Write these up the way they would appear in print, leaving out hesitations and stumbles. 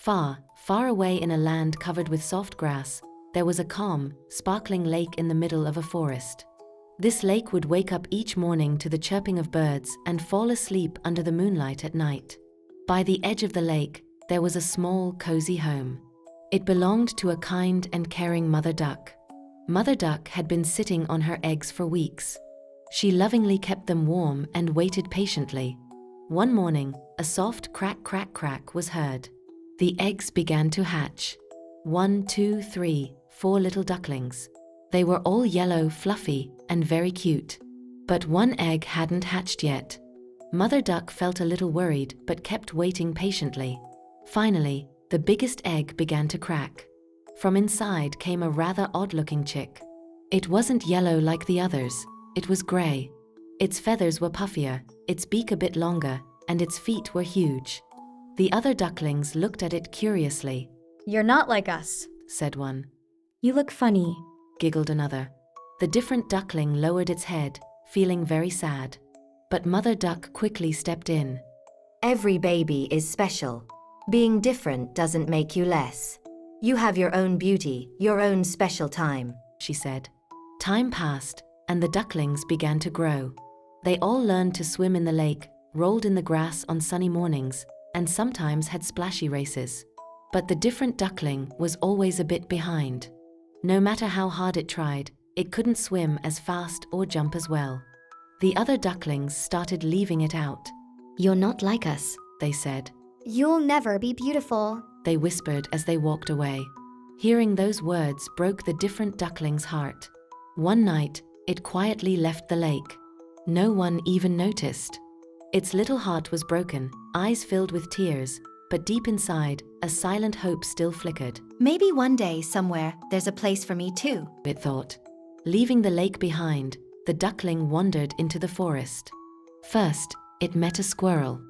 Far, far away in a land covered with soft grass, there was a calm, sparkling lake in the middle of a forest. This lake would wake up each morning to the chirping of birds and fall asleep under the moonlight at night. By the edge of the lake, there was a small, cozy home. It belonged to a kind and caring mother duck. Mother duck had been sitting on her eggs for weeks. She lovingly kept them warm and waited patiently. One morning, a soft crack, crack, crack was heard. The eggs began to hatch. 1, 2, 3, 4 little ducklings. They were all yellow, fluffy, and very cute. But one egg hadn't hatched yet. Mother duck felt a little worried but kept waiting patiently. Finally, the biggest egg began to crack. From inside came a rather odd-looking chick. It wasn't yellow like the others, it was gray. Its feathers were puffier, its beak a bit longer, and its feet were huge. The other ducklings looked at it curiously. "You're not like us," said one. "You look funny," giggled another. The different duckling lowered its head, feeling very sad. But Mother Duck quickly stepped in. "Every baby is special. Being different doesn't make you less. You have your own beauty, your own special time," she said. Time passed, and the ducklings began to grow. They all learned to swim in the lake, rolled in the grass on sunny mornings, and sometimes had splashy races. But the different duckling was always a bit behind. No matter how hard it tried, it couldn't swim as fast or jump as well. The other ducklings started leaving it out. "You're not like us," they said. "You'll never be beautiful," they whispered as they walked away. Hearing those words broke the different duckling's heart. One night, it quietly left the lake. No one even noticed. Its little heart was broken, eyes filled with tears, but deep inside, a silent hope still flickered. "Maybe one day, somewhere, there's a place for me too," it thought. Leaving the lake behind, the duckling wandered into the forest. First, it met a squirrel.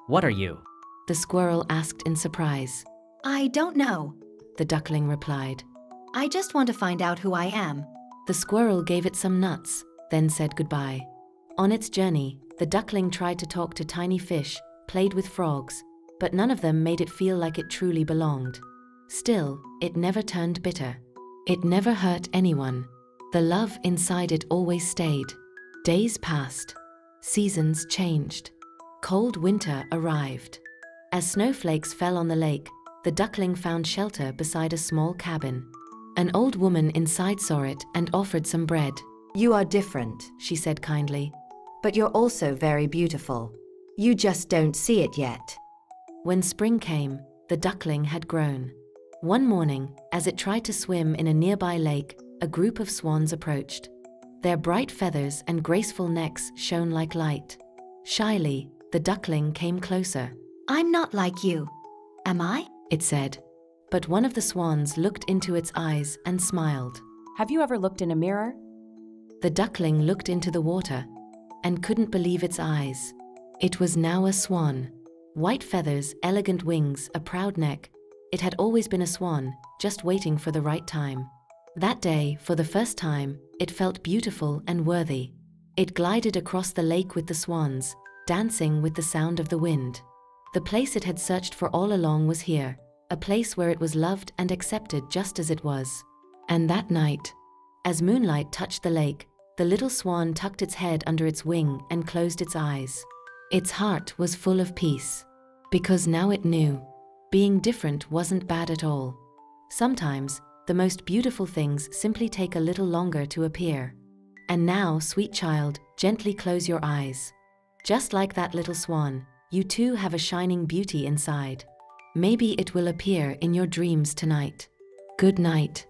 "What are you?" the squirrel asked in surprise. "I don't know," the duckling replied. "I just want to find out who I am." The squirrel gave it some nuts, then said goodbye. On its journey, the duckling tried to talk to tiny fish, played with frogs, but none of them made it feel like it truly belonged. Still, it never turned bitter. It never hurt anyone. The love inside it always stayed. Days passed. Seasons changed. Cold winter arrived. As snowflakes fell on the lake, the duckling found shelter beside a small cabin. An old woman inside saw it and offered some bread. "You are different," she said kindly. "but you're also very beautiful. You just don't see it yet." When spring came, the duckling had grown. One morning, as it tried to swim in a nearby lake, a group of swans approached. Their bright feathers and graceful necks shone like light. Shyly, the duckling came closer. "I'm not like you, am I?" it said. But one of the swans looked into its eyes and smiled. "Have you ever looked in a mirror?" The duckling looked into the water and couldn't believe its eyes. It was now a swan. White feathers, elegant wings, a proud neck. It had always been a swan, just waiting for the right time. That day, for the first time, it felt beautiful and worthy. It glided across the lake with the swans, dancing with the sound of the wind. The place it had searched for all along was here, a place where it was loved and accepted just as it was. And that night, as moonlight touched the lake, the little swan tucked its head under its wing and closed its eyes. Its heart was full of peace, because now it knew, being different wasn't bad at all. Sometimes, the most beautiful things simply take a little longer to appear. And now, sweet child, gently close your eyes. Just like that little swan, you too have a shining beauty inside. Maybe it will appear in your dreams tonight. Good night.